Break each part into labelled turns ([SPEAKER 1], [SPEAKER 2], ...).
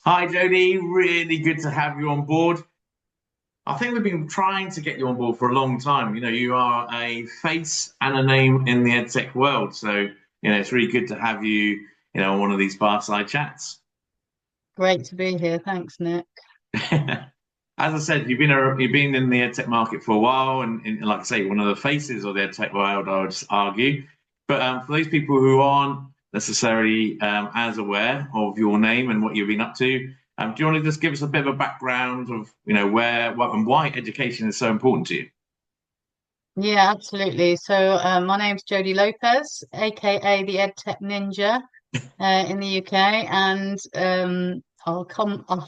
[SPEAKER 1] Hi, Jodie. Really good to have you on board. I think we've been trying to get you on board for a long time. You are a face and a name in the edtech world. So, it's really good to have you, on one of these fireside chats.
[SPEAKER 2] Great to be here. Thanks, Nick.
[SPEAKER 1] As I said, you've been in the edtech market for a while, and like I say, one of the faces of the edtech world, I would argue. But for those people who aren't necessarily as aware of your name and what you've been up to, do you want to just give us a bit of a background of where, what, and why education is so important to you?
[SPEAKER 2] Yeah, absolutely. So my name's Jodie Lopez, aka the EdTech Ninja in the UK, and I'll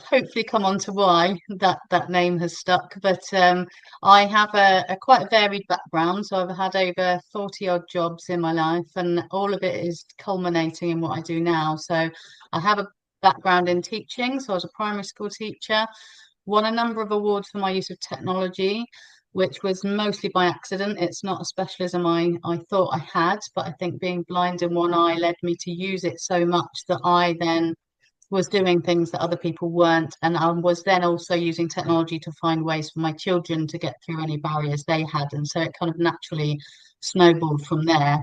[SPEAKER 2] hopefully come on to why that name has stuck. But I have a quite varied background, so I've had over 40 odd jobs in my life, and all of it is culminating in what I do now. So I have a background in teaching, so I was a primary school teacher. Won a number of awards for my use of technology, which was mostly by accident. It's not a specialism I thought I had, but I think being blind in one eye led me to use it so much that I then was doing things that other people weren't. And I was then also using technology to find ways for my children to get through any barriers they had. And so it kind of naturally snowballed from there.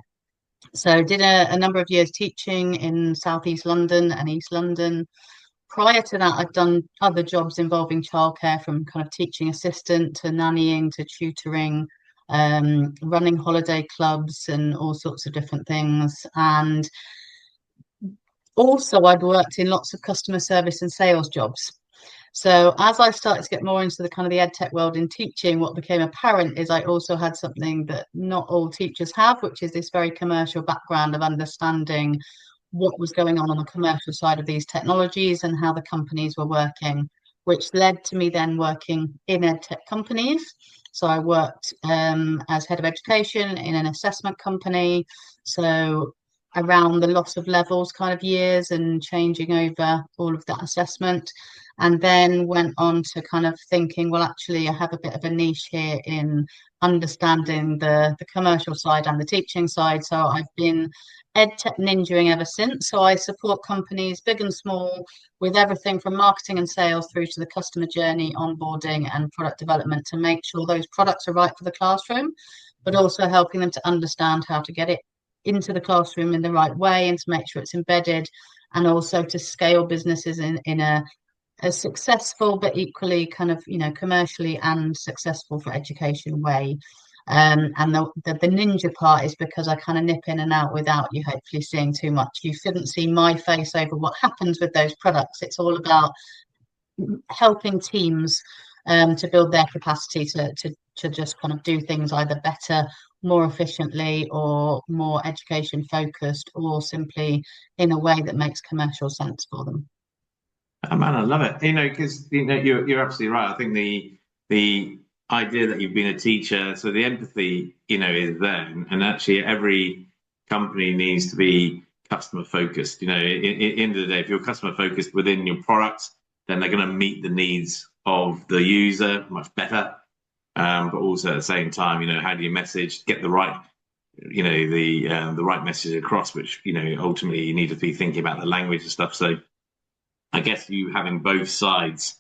[SPEAKER 2] So did a number of years teaching in Southeast London and East London. Prior to that, I'd done other jobs involving childcare, from kind of teaching assistant to nannying to tutoring, running holiday clubs and all sorts of different things. And also, I'd worked in lots of customer service and sales jobs. So as I started to get more into the kind of the ed tech world in teaching, what became apparent is I also had something that not all teachers have, which is this very commercial background of understanding what was going on the commercial side of these technologies and how the companies were working, which led to me then working in ed tech companies. So I worked as head of education in an assessment company. So around the loss of levels kind of years and changing over all of that assessment. And then went on to kind of thinking, well, actually, I have a bit of a niche here in understanding the commercial side and the teaching side. So I've been EdTech ninjaing ever since. So I support companies, big and small, with everything from marketing and sales through to the customer journey, onboarding, and product development to make sure those products are right for the classroom, but also helping them to understand how to get it into the classroom in the right way and to make sure it's embedded, and also to scale businesses in a successful but equally kind of commercially and successful for education way. And the ninja part is because I kind of nip in and out without you hopefully seeing too much. You shouldn't see my face over what happens with those products. It's all about helping teams to build their capacity to just kind of do things either better, more efficiently, or more education focused, or simply in a way that makes commercial sense for them.
[SPEAKER 1] Oh, man, I love it. Because you're absolutely right. I think the idea that you've been a teacher, so the empathy, is there, and actually every company needs to be customer focused. In the end of the day, if you're customer focused within your product, then they're going to meet the needs of the user much better. But also at the same time, how do you message, get the right, the right message across, which, ultimately you need to be thinking about the language and stuff. So I guess you having both sides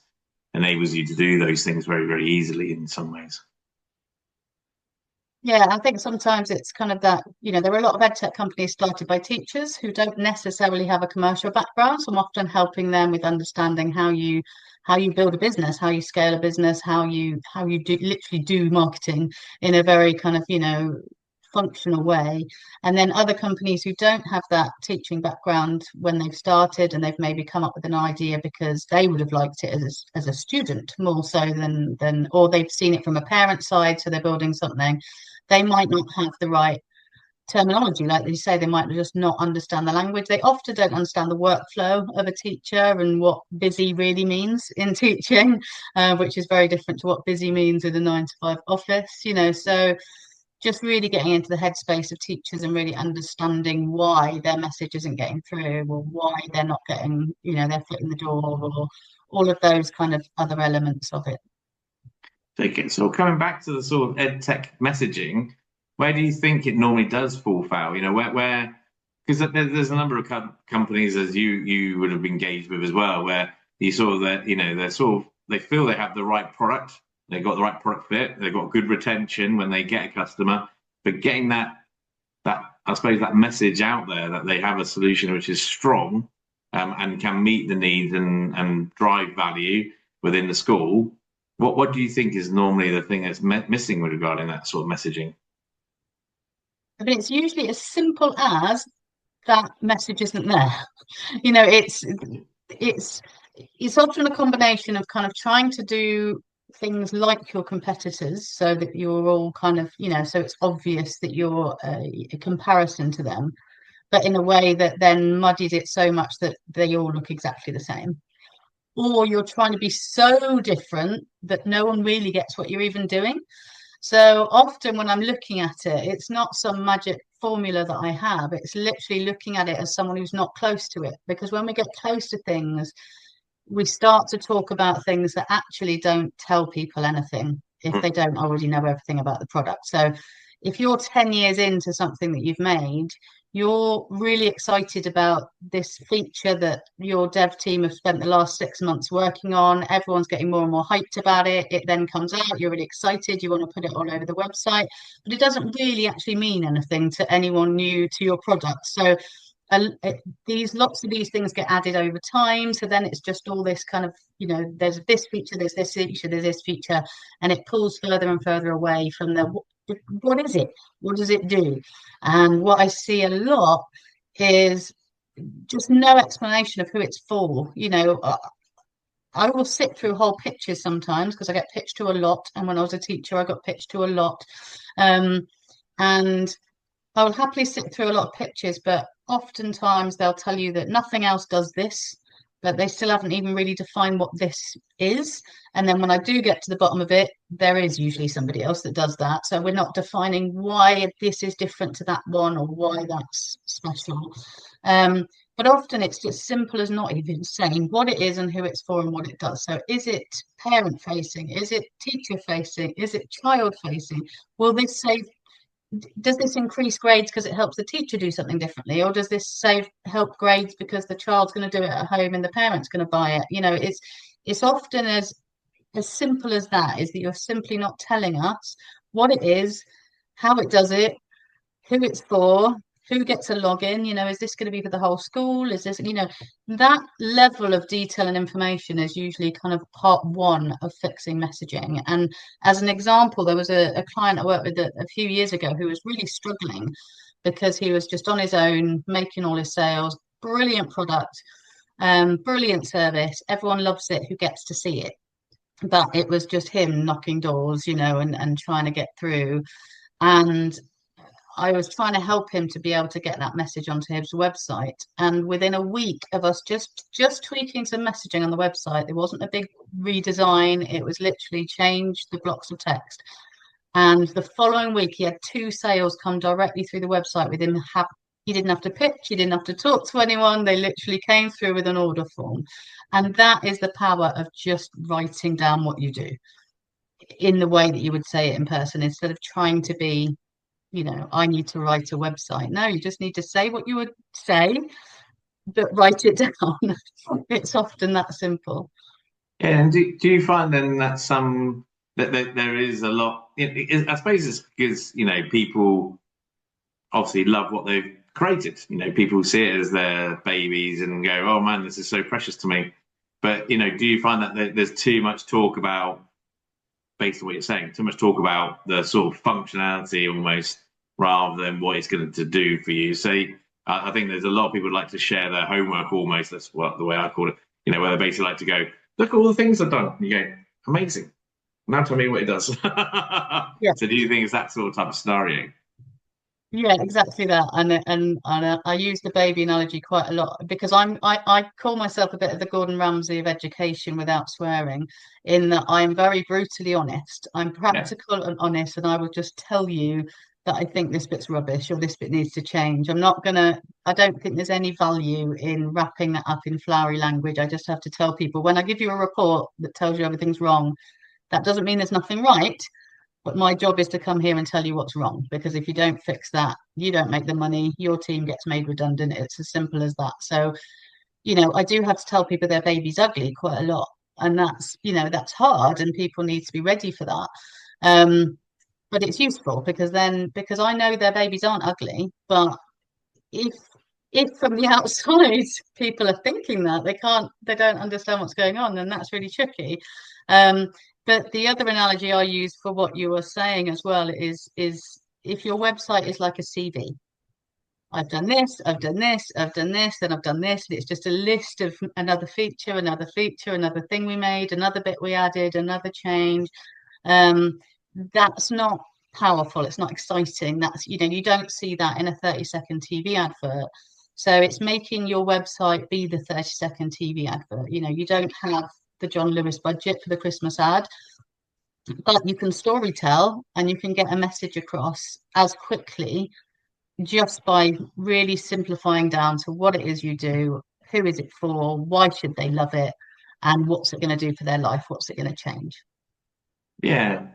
[SPEAKER 1] enables you to do those things very, very easily in some ways.
[SPEAKER 2] Yeah, I think sometimes it's kind of that, there are a lot of edtech companies started by teachers who don't necessarily have a commercial background. So I'm often helping them with understanding how you build a business, how you scale a business, how you do literally do marketing in a very kind of, functional way. And then other companies who don't have that teaching background when they've started, and they've maybe come up with an idea because they would have liked it as a student more so than or they've seen it from a parent side, so they're building something. They might not have the right terminology, like you say. They might just not understand the language. They often don't understand the workflow of a teacher and what busy really means in teaching, which is very different to what busy means in a 9 to 5 office. So just really getting into the headspace of teachers and really understanding why their message isn't getting through, or why they're not getting, their foot in the door, or all of those kind of other elements of it.
[SPEAKER 1] Okay, so coming back to the sort of ed tech messaging, where do you think it normally does fall foul? Where because there's a number of companies as you would have engaged with as well, where you sort of that, they feel they have the right product, they've got the right product fit, they've got good retention when they get a customer, but getting that I suppose that message out there that they have a solution which is strong, and can meet the needs and drive value within the school. What do you think is normally the thing that's missing with regarding that sort of messaging?
[SPEAKER 2] I mean, it's usually as simple as that message isn't there. You know, it's it's often a combination of kind of trying to do things like your competitors so that you're all kind of, so it's obvious that you're a comparison to them, but in a way that then muddies it so much that they all look exactly the same. Or you're trying to be so different that no one really gets what you're even doing. So often when I'm looking at it, it's not some magic formula that I have. It's literally looking at it as someone who's not close to it. Because when we get close to things, we start to talk about things that actually don't tell people anything if they don't already know everything about the product. So if you're 10 years into something that you've made, you're really excited about this feature that your dev team have spent the last 6 months working on. Everyone's getting more and more hyped about it. It then comes out, you're really excited, you want to put it all over the website, but it doesn't really actually mean anything to anyone new to your product. So lots of these things get added over time, so then it's just all this kind of, there's this feature, there's this feature, there's this feature, and it pulls further and further away from what is it, what does it do? And what I see a lot is just no explanation of who it's for. I will sit through whole pitches sometimes because I get pitched to a lot, and when I was a teacher I got pitched to a lot, and I will happily sit through a lot of pitches, but oftentimes they'll tell you that nothing else does this, but they still haven't even really defined what this is. And then when I do get to the bottom of it, there is usually somebody else that does that. So we're not defining why this is different to that one or why that's special. But often it's just simple as not even saying what it is and who it's for and what it does. So is it parent facing? Is it teacher facing? Is it child facing? Will this save Does this increase grades because it helps the teacher do something differently, or does this help grades because the child's going to do it at home and the parent's going to buy it? It's often as simple as that, is that you're simply not telling us what it is, how it does it, who it's for, who gets a login. Is this going to be for the whole school? Is this, that level of detail and information is usually kind of part one of fixing messaging. And as an example, there was a client I worked with a few years ago who was really struggling because he was just on his own, making all his sales, brilliant product, brilliant service. Everyone loves it who gets to see it. But it was just him knocking doors, and trying to get through. And I was trying to help him to be able to get that message onto his website. And within a week of us just tweaking some messaging on the website, there wasn't a big redesign. It was literally changed the blocks of text. And the following week, he had 2 sales come directly through the website with him. He didn't have to pitch. He didn't have to talk to anyone. They literally came through with an order form. And that is the power of just writing down what you do in the way that you would say it in person, instead of trying to be, I need to write a website. No, you just need to say what you would say, but write it down. It's often that simple.
[SPEAKER 1] Yeah, and do you find then that there is a lot? I suppose it's because people obviously love what they've created. People see it as their babies and go, "Oh man, this is so precious to me." But do you find that there's too much talk about, based on what you're saying, too much talk about the sort of functionality almost, rather than what it's going to do for you? So I think there's a lot of people who like to share their homework almost. That's the way I call it. Where they basically like to go, "Look at all the things I've done." And you go, "Amazing. Now tell me what it does."
[SPEAKER 2] Yeah.
[SPEAKER 1] So do you think it's that sort of type of scenario?
[SPEAKER 2] Yeah, exactly that. And I use the baby analogy quite a lot because I call myself a bit of the Gordon Ramsay of education without swearing, in that I'm very brutally honest. I'm practical and honest, and I will just tell you that I think this bit's rubbish or this bit needs to change. I don't think there's any value in wrapping that up in flowery language. I just have to tell people, when I give you a report that tells you everything's wrong, that doesn't mean there's nothing right. But my job is to come here and tell you what's wrong, because if you don't fix that, you don't make the money, your team gets made redundant. It's as simple as that. So you know, I do have to tell people their baby's ugly quite a lot, and that's, you know, that's hard, and people need to be ready for that. Um, but it's useful because I know their babies aren't ugly, but if from the outside people are thinking that they don't understand what's going on, then that's really tricky. Um, but the other analogy I use for what you were saying as well is if your website is like a CV. I've done this, I've done this, I've done this, then I've done this. And it's just a list of another feature, another thing we made, another bit we added, another change. Um, that's not powerful. It's not exciting. That's, you know, you don't see that in a 30-second TV advert. So it's making your website be the 30-second TV advert. You know, you don't have the John Lewis budget for the Christmas ad, but you can story tell and you can get a message across as quickly just by really simplifying down to what it is you do, who is it for, why should they love it, and what's it going to do for their life, what's it going to change.
[SPEAKER 1] Yeah.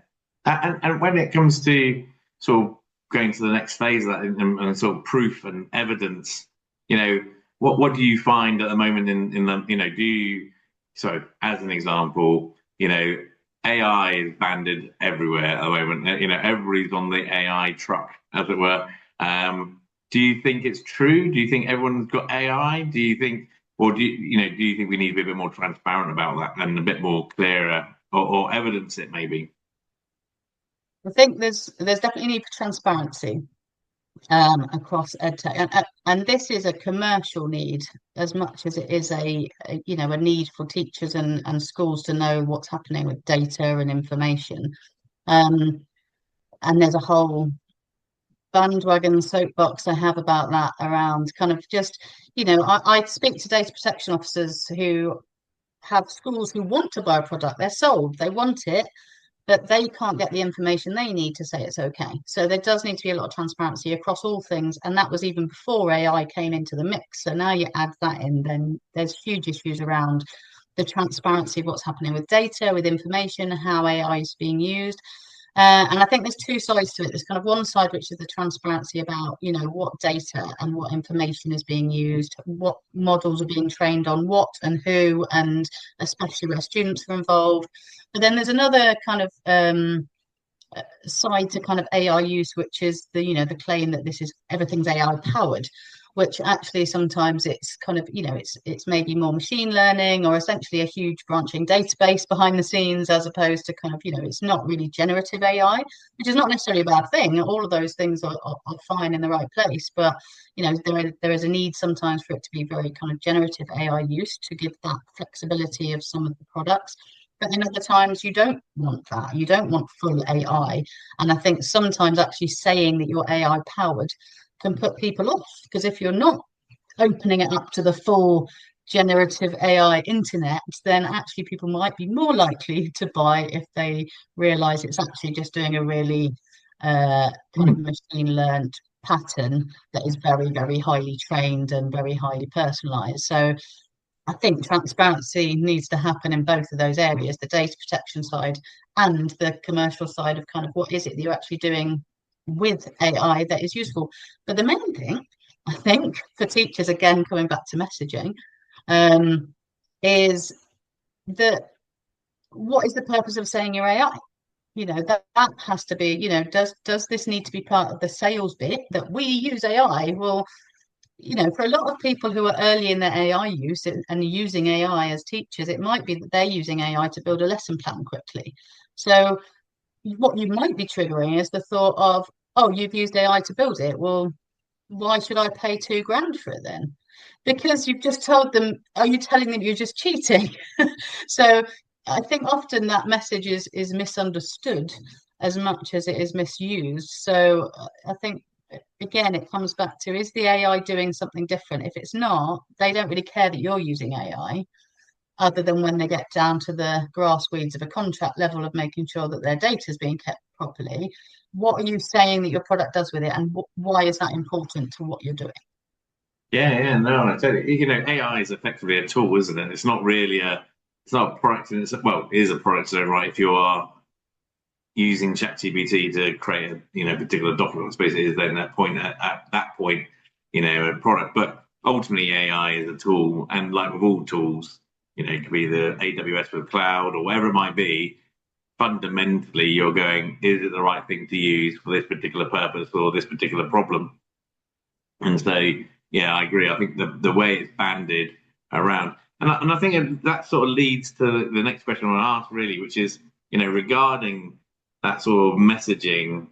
[SPEAKER 1] And when it comes to sort of going to the next phase of that and sort of proof and evidence, you know, what do you find at the moment in the, you know, so as an example, you know, AI is banded everywhere at the moment. You know, everybody's on the AI truck, as it were. Do you think it's true? Do you think everyone's got AI? Do you think, or do you think we need to be a bit more transparent about that and a bit more clearer, or evidence it maybe?
[SPEAKER 2] I think there's definitely a need for transparency across EdTech, and this is a commercial need as much as it is you know, a need for teachers and schools to know what's happening with data and information. And there's a whole bandwagon soapbox I have about that around kind of just, you know, I speak to data protection officers who have schools who want to buy a product. They're sold, they want it, but they can't get the information they need to say it's okay. So there does need to be a lot of transparency across all things. And that was even before AI came into the mix. So now you add that in, then there's huge issues around the transparency of what's happening with data, with information, how AI is being used. And I think there's two sides to it. There's kind of one side, which is the transparency about, you know, what data and what information is being used, what models are being trained on what and who, and especially where students are involved. But then there's another kind of side to kind of AI use, which is the, you know, the claim that this is everything's AI powered, which actually sometimes it's kind of, you know, it's maybe more machine learning or essentially a huge branching database behind the scenes, as opposed to kind of, you know, it's not really generative AI, which is not necessarily a bad thing. All of those things are fine in the right place, but you know, there is a need sometimes for it to be very kind of generative AI use to give that flexibility of some of the products. But then other times you don't want that. You don't want full AI. And I think sometimes actually saying that you're AI powered can put people off, because if you're not opening it up to the full generative AI internet, then actually people might be more likely to buy if they realize it's actually just doing a really kind of machine learned pattern that is very, very highly trained and very highly personalized. So I think transparency needs to happen in both of those areas, the data protection side and the commercial side of kind of what is it that you're actually doing with AI that is useful. But the main thing, I think, for teachers, again, coming back to messaging, is that what is the purpose of saying you're AI? You know, that has to be, you know, does this need to be part of the sales bit that we use AI? Well, you know, for a lot of people who are early in their AI use and using AI as teachers, it might be that they're using AI to build a lesson plan quickly. So what you might be triggering is the thought of, oh, you've used AI to build it. Well, why should I pay £2,000 for it then? Because you've just told them, are you telling them you're just cheating? So I think often that message is misunderstood as much as it is misused. So I think, again, it comes back to, is the AI doing something different? If it's not, they don't really care that you're using AI, other than when they get down to the grass weeds of a contract level of making sure that their data is being kept properly. What are you saying that your product does with it, and why is that important to what you're doing?
[SPEAKER 1] Yeah, no, I tell you, you know, AI is effectively a tool, isn't it? It's not really it's not a product, and well, it is a product, so right, if you are using ChatGPT to create a, you know, particular document, I suppose it is then that point at that point, you know, a product. But ultimately AI is a tool, and like with all tools, it could be the AWS for the cloud or whatever it might be. Fundamentally, you're going, is it the right thing to use for this particular purpose or this particular problem? And so, yeah, I agree. I think the way it's banded around, and I think that sort of leads to the next question I want to ask, really, which is, regarding that sort of messaging,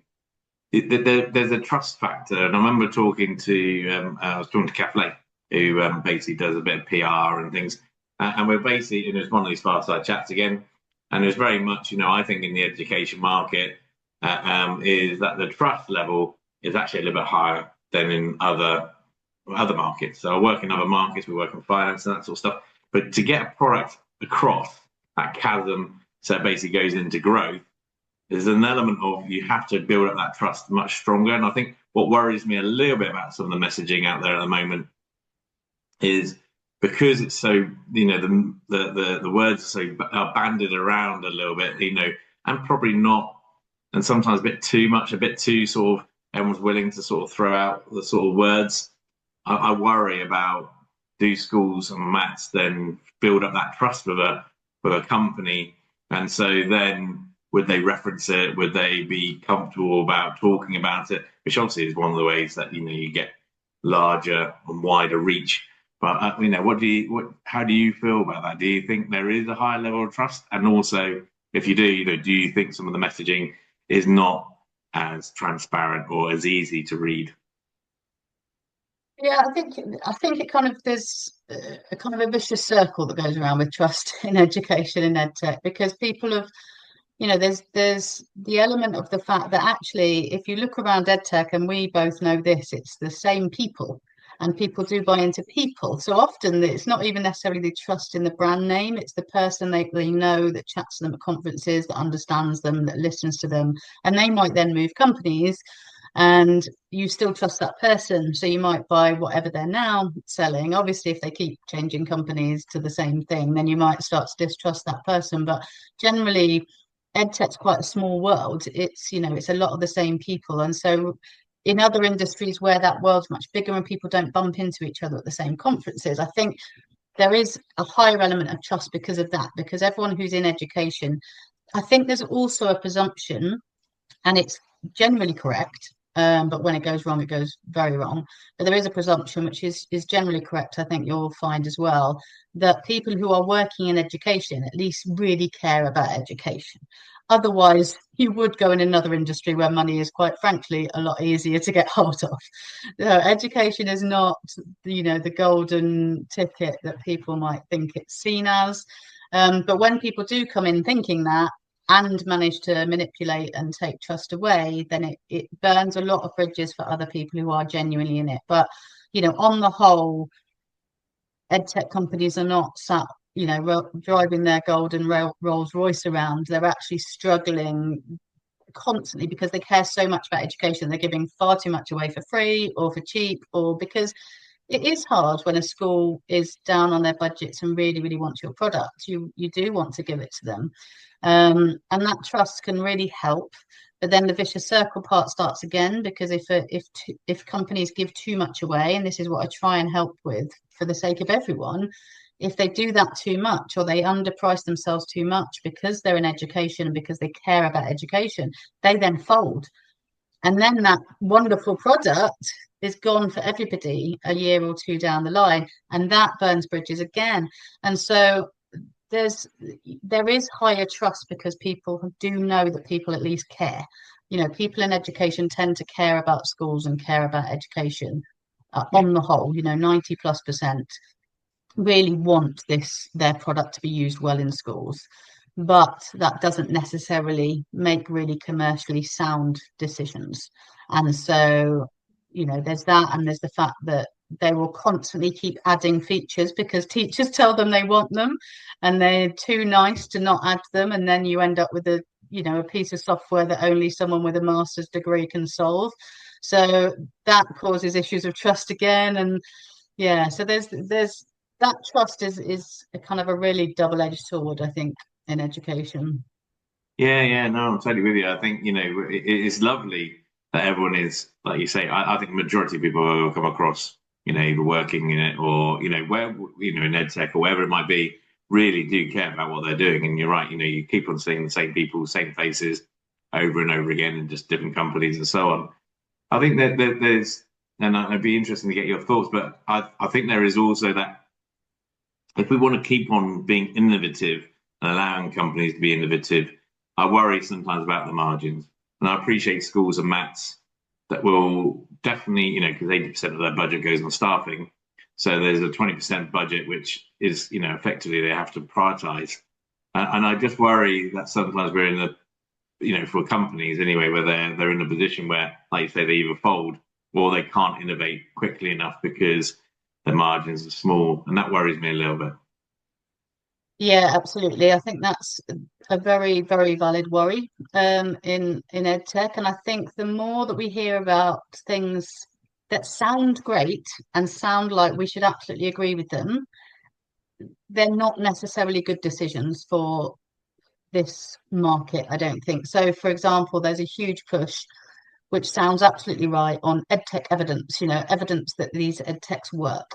[SPEAKER 1] there's a trust factor. And I remember talking to, I was talking to Kathleen, who basically does a bit of PR and things. And we're basically, it was one of these fireside chats again. And it was very much, I think in the education market, is that the trust level is actually a little bit higher than in other markets. So I work in other markets, we work in finance and that sort of stuff. But to get a product across that chasm, so it basically goes into growth, there's an element of you have to build up that trust much stronger. And I think what worries me a little bit about some of the messaging out there at the moment is because it's so, the words are banded around a little bit, and probably not, and sometimes a bit too much, a bit too sort of, everyone's willing to sort of throw out the sort of words. I worry about, do schools and maths then build up that trust with a company, and so then would they reference it? Would they be comfortable about talking about it? Which obviously is one of the ways that you get larger and wider reach. But how do you feel about that? Do you think there is a high level of trust? And also, if you do, do you think some of the messaging is not as transparent or as easy to read?
[SPEAKER 2] Yeah, I think it kind of there's a kind of a vicious circle that goes around with trust in education and edtech, because people have, there's the element of the fact that actually, if you look around edtech, and we both know this, it's the same people, and people do buy into people. So often it's not even necessarily the trust in the brand name, it's the person they know that chats to them at conferences, that understands them, that listens to them, and they might then move companies and you still trust that person. So you might buy whatever they're now selling. Obviously, if they keep changing companies to the same thing, then you might start to distrust that person. But generally, edtech's quite a small world. It's a lot of the same people. And so in other industries where that world's much bigger and people don't bump into each other at the same conferences, I think there is a higher element of trust because of that, because everyone who's in education, I think there's also a presumption, and it's generally correct, but when it goes wrong, it goes very wrong. But there is a presumption, which is generally correct, I think you'll find as well, that people who are working in education at least really care about education. Otherwise, you would go in another industry where money is, quite frankly, a lot easier to get hold of. So education is not, the golden ticket that people might think it's seen as. But when people do come in thinking that, and manage to manipulate and take trust away, then it burns a lot of bridges for other people who are genuinely in it. But, on the whole, edtech companies are not sat, driving their golden Rolls Royce around. They're actually struggling constantly because they care so much about education. They're giving far too much away for free or for cheap, or because it is hard when a school is down on their budgets and really, really wants your product. You do want to give it to them. And that trust can really help. But then the vicious circle part starts again, because if companies give too much away, and this is what I try and help with for the sake of everyone, if they do that too much, or they underprice themselves too much because they're in education and because they care about education, they then fold. And then that wonderful product is gone for everybody a year or two down the line, and that burns bridges again. And so there is higher trust because people do know that people at least care. People in education tend to care about schools and care about education on the whole. 90+% really want their product to be used well in schools, but that doesn't necessarily make really commercially sound decisions. And so there's that, and there's the fact that they will constantly keep adding features because teachers tell them they want them, and they're too nice to not add them, and then you end up with a piece of software that only someone with a master's degree can solve. So that causes issues of trust again. And yeah, so there's that trust is a kind of a really double-edged sword, I think, in education.
[SPEAKER 1] Yeah, no, I'm totally with you. I think, it's lovely that everyone is, like you say, I think the majority of people will come across either working in it or, where, in EdTech or wherever it might be, really do care about what they're doing. And you're right, you keep on seeing the same people, same faces over and over again in just different companies and so on. I think that there's, and it'd be interesting to get your thoughts, but I think there is also that if we want to keep on being innovative and allowing companies to be innovative, I worry sometimes about the margins. And I appreciate schools and maths that will definitely, because 80% of their budget goes on staffing. So there's a 20% budget, which is, effectively they have to prioritize. And I just worry that sometimes we're in a, for companies anyway, where they're in a position where, like you say, they either fold or they can't innovate quickly enough because the margins are small. And that worries me a little bit.
[SPEAKER 2] Yeah, absolutely. I think that's a very, very valid worry in EdTech. And I think the more that we hear about things that sound great and sound like we should absolutely agree with them, they're not necessarily good decisions for this market, I don't think. So, for example, there's a huge push, which sounds absolutely right, on EdTech evidence, evidence that these EdTechs work.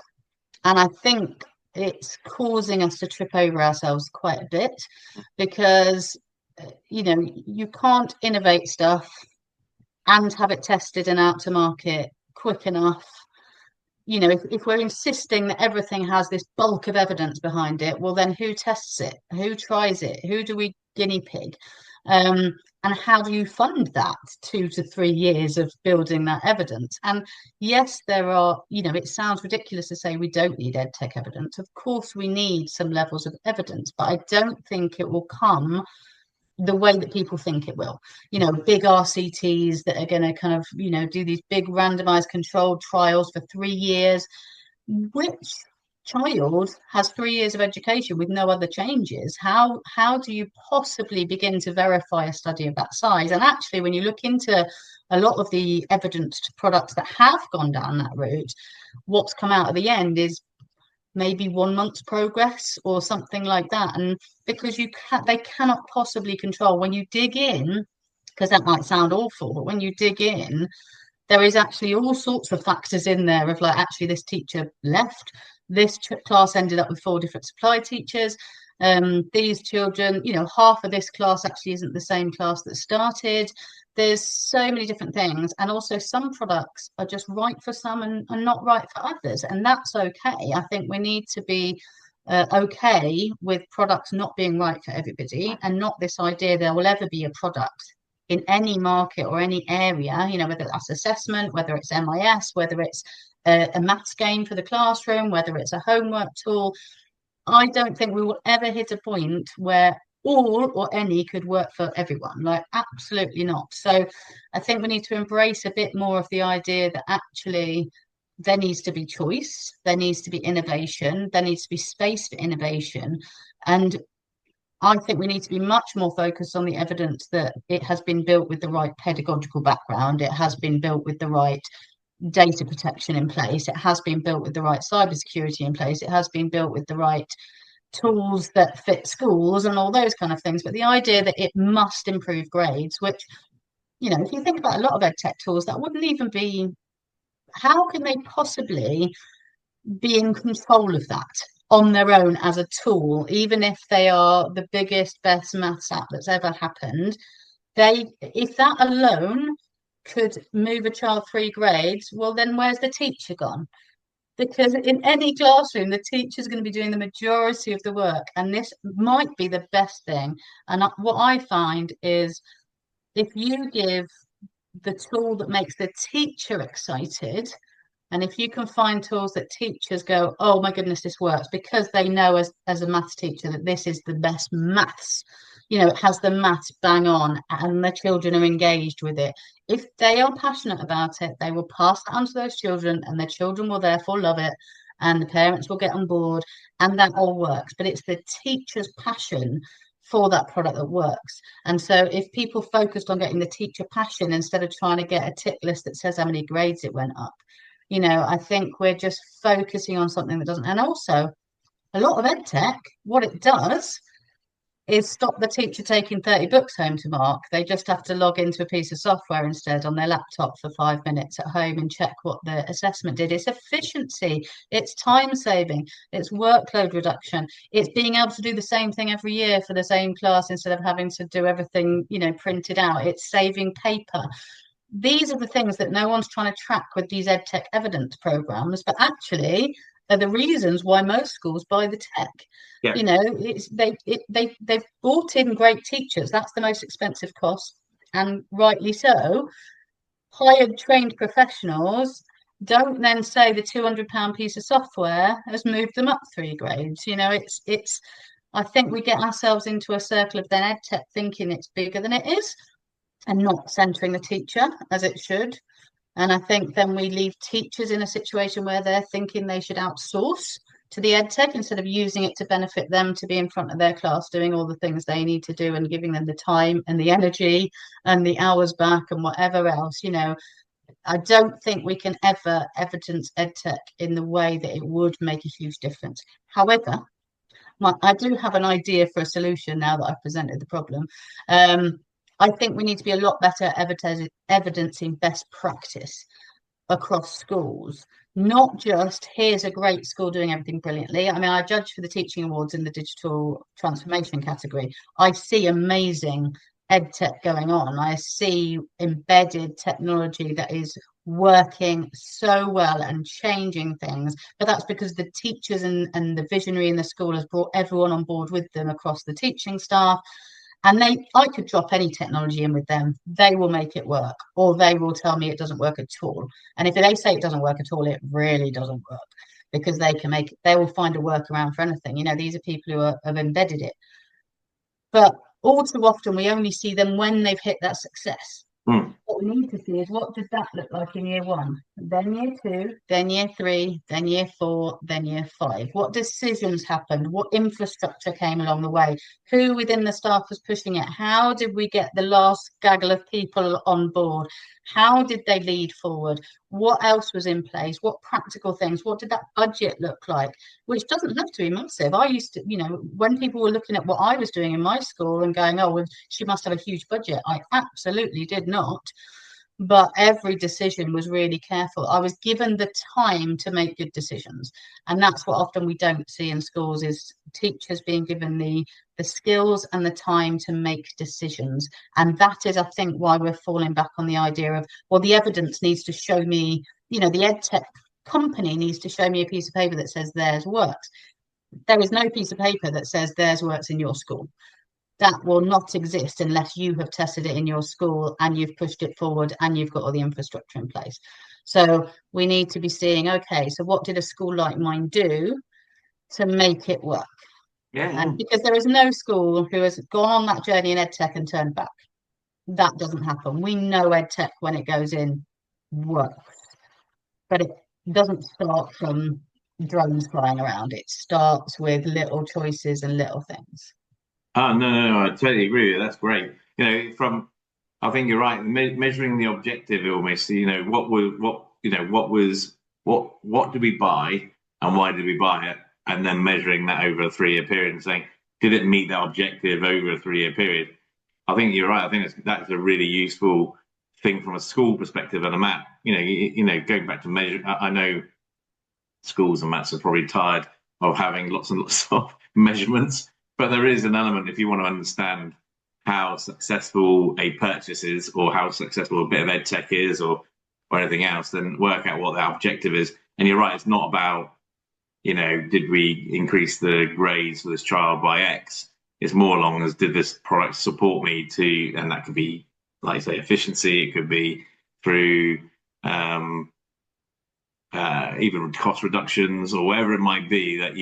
[SPEAKER 2] And I think it's causing us to trip over ourselves quite a bit because, you can't innovate stuff and have it tested and out to market quick enough. If we're insisting that everything has this bulk of evidence behind it, well, then who tests it? Who tries it? Who do we guinea pig? And how do you fund that 2 to 3 years of building that evidence? And yes, there are, it sounds ridiculous to say we don't need EdTech evidence. Of course, we need some levels of evidence, but I don't think it will come the way that people think it will. Big RCTs that are going to kind of, do these big randomized controlled trials for 3 years. Which child has 3 years of education with no other changes? How do you possibly begin to verify a study of that size? And actually, when you look into a lot of the evidenced products that have gone down that route, what's come out at the end is maybe 1 month's progress or something like that. And because they cannot possibly control when you dig in, because that might sound awful, but when you dig in, there is actually all sorts of factors in there of like, actually, this teacher left, this class ended up with 4 different supply teachers. These children, half of this class actually isn't the same class that started. There's so many different things. And also some products are just right for some and not right for others. And that's okay. I think we need to be okay with products not being right for everybody, and not this idea there will ever be a product in any market or any area, whether that's assessment, whether it's MIS, whether it's a maths game for the classroom, whether it's a homework tool. I don't think we will ever hit a point where all or any could work for everyone. Like, absolutely not. So I think we need to embrace a bit more of the idea that actually there needs to be choice, there needs to be innovation, there needs to be space for innovation. And I think we need to be much more focused on the evidence that it has been built with the right pedagogical background, it has been built with the right data protection in place, it has been built with the right cybersecurity in place, it has been built with the right tools that fit schools and all those kind of things. But the idea that it must improve grades, which, if you think about a lot of EdTech tools, that wouldn't even be, how can they possibly be in control of that on their own as a tool, even if they are the biggest, best maths app that's ever happened? If that alone could move a child 3 grades, well, then where's the teacher gone? Because in any classroom, the teacher's going to be doing the majority of the work, and this might be the best thing. And what I find is, if you give the tool that makes the teacher excited, and if you can find tools that teachers go, oh my goodness, this works, because they know as a maths teacher that this is the best maths, it has the maths bang on and the children are engaged with it. If they are passionate about it, they will pass that on to those children, and the children will therefore love it, and the parents will get on board, and that all works. But it's the teacher's passion for that product that works. And so if people focused on getting the teacher passion instead of trying to get a tick list that says how many grades it went up, I think we're just focusing on something that doesn't. And also, a lot of EdTech, what it does is stop the teacher taking 30 books home to mark. They just have to log into a piece of software instead on their laptop for 5 minutes at home and check what the assessment did. It's efficiency, it's time saving, it's workload reduction, it's being able to do the same thing every year for the same class instead of having to do everything, printed out. It's saving paper. These are the things that no one's trying to track with these EdTech evidence programs, but actually are the reasons why most schools buy the tech.
[SPEAKER 1] Yeah.
[SPEAKER 2] They've brought in great teachers. That's the most expensive cost, and rightly so. Hired trained professionals don't then say the £200 piece of software has moved them up 3 grades. It's. I think we get ourselves into a circle of then EdTech thinking it's bigger than it is, and not centering the teacher as it should. And I think then we leave teachers in a situation where they're thinking they should outsource to the EdTech instead of using it to benefit them to be in front of their class doing all the things they need to do and giving them the time and the energy and the hours back and whatever else. I don't think we can ever evidence EdTech in the way that it would make a huge difference. However, I do have an idea for a solution now that I've presented the problem. I think we need to be a lot better at evidencing best practice across schools, not just here's a great school doing everything brilliantly. I mean, I judge for the teaching awards in the digital transformation category. I see amazing EdTech going on. I see embedded technology that is working so well and changing things, but that's because the teachers and the visionary in the school has brought everyone on board with them across the teaching staff. And I could drop any technology in with them. They will make it work, or they will tell me it doesn't work at all. And if they say it doesn't work at all, it really doesn't work, because they will find a workaround for anything. These are people who have embedded it. But all too often, we only see them when they've hit that success. What we need to see is, what did that look like in year 1, then year 2, then year 3, then year 4, then year 5? What decisions happened? What infrastructure came along the way? Who within the staff was pushing it? How did we get the last gaggle of people on board? How did they lead forward? What else was in place? What practical things? What did that budget look like? Which doesn't have to be massive. I used to, when people were looking at what I was doing in my school and going, oh, well, she must have a huge budget. I absolutely did not. But every decision was really careful. I was given the time to make good decisions. And that's what often we don't see in schools, is teachers being given the skills and the time to make decisions. And that is, I think, why we're falling back on the idea of, well, the evidence needs to show me, the EdTech company needs to show me a piece of paper that says theirs works. There is no piece of paper that says theirs works in your school. That will not exist unless you have tested it in your school and you've pushed it forward and you've got all the infrastructure in place. So we need to be seeing, okay, so what did a school like mine do to make it work?
[SPEAKER 1] Yeah.
[SPEAKER 2] And because there is no school who has gone on that journey in EdTech and turned back. That doesn't happen. We know EdTech, when it goes in, works. But it doesn't start from drones flying around. It starts with little choices and little things.
[SPEAKER 1] Oh, no, I totally agree with you. That's great. I think you're right. Measuring the objective almost, what did we buy and why did we buy it? And then measuring that over a 3-year period and saying, did it meet that objective over a 3-year period? I think you're right. I think that's a really useful thing from a school perspective and a map. Going back to measure, I know schools and maths are probably tired of having lots and lots of measurements. But there is an element, if you want to understand how successful a purchase is, or how successful a bit of EdTech is, or anything else, then work out what the objective is. And you're right, it's not about, did we increase the grades for this child by X? It's more along as, did this product support me to, and that could be, like I say, efficiency. It could be through even cost reductions or whatever it might be that,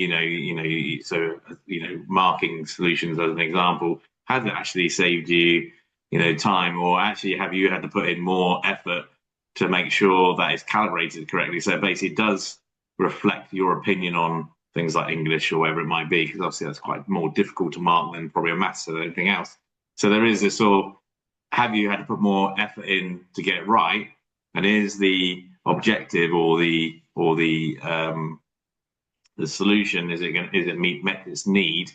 [SPEAKER 1] marking solutions as an example, has it actually saved you, time, or actually have you had to put in more effort to make sure that it's calibrated correctly? So basically it does reflect your opinion on things like English or whatever it might be, because obviously that's quite more difficult to mark than probably a maths or anything else. So there is this sort of, have you had to put more effort in to get it right? And is the objective or the solution, is it met its need?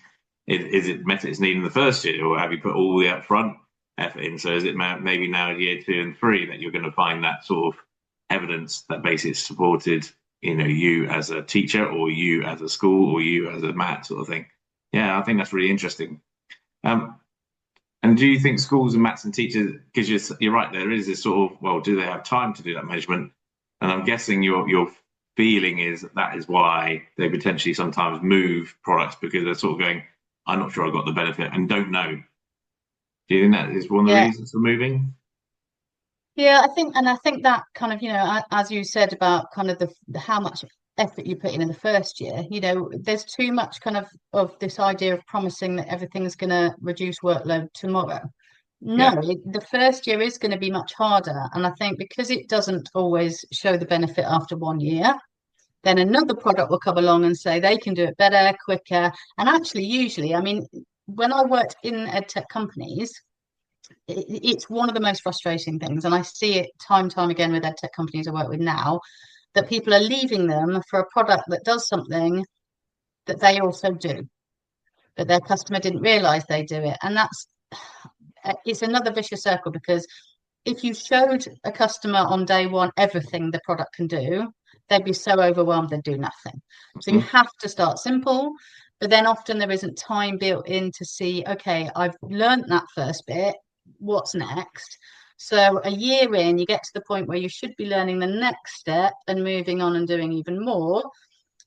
[SPEAKER 1] is it met its need in the first year, or have you put all the upfront effort in? So is it maybe now year 2 and 3 that you're going to find that sort of evidence that basically supported, you as a teacher, or you as a school, or you as a mat sort of thing? Yeah, I think that's really interesting. And do you think schools and mats and teachers, because you're right, there is this sort of, well, do they have time to do that measurement? And I'm guessing your feeling is that is why they potentially sometimes move products, because they're sort of going, I'm not sure I got the benefit and don't know. Do you think that is one of the
[SPEAKER 2] Yeah.
[SPEAKER 1] reasons for moving?
[SPEAKER 2] Yeah, I think that kind of, as you said about kind of the how much effort you put in the first year, there's too much kind of this idea of promising that everything's going to reduce workload tomorrow. No,
[SPEAKER 1] Yeah,
[SPEAKER 2] the first year is going to be much harder. And I think because it doesn't always show the benefit after 1 year, then another product will come along and say they can do it better, quicker. And actually, usually, I mean, when I worked in edtech companies, it's one of the most frustrating things, and I see it time and time again with edtech companies I work with now, that people are leaving them for a product that does something that they also do, but their customer didn't realize they do it. And that's it's another vicious circle, because if you showed a customer on day one everything the product can do, they'd be so overwhelmed they'd do nothing. So you
[SPEAKER 1] mhm,
[SPEAKER 2] have to start simple, but then often there isn't time built in to see, okay, I've learned that first bit, what's next? So a year in, you get to the point where you should be learning the next step and moving on and doing even more.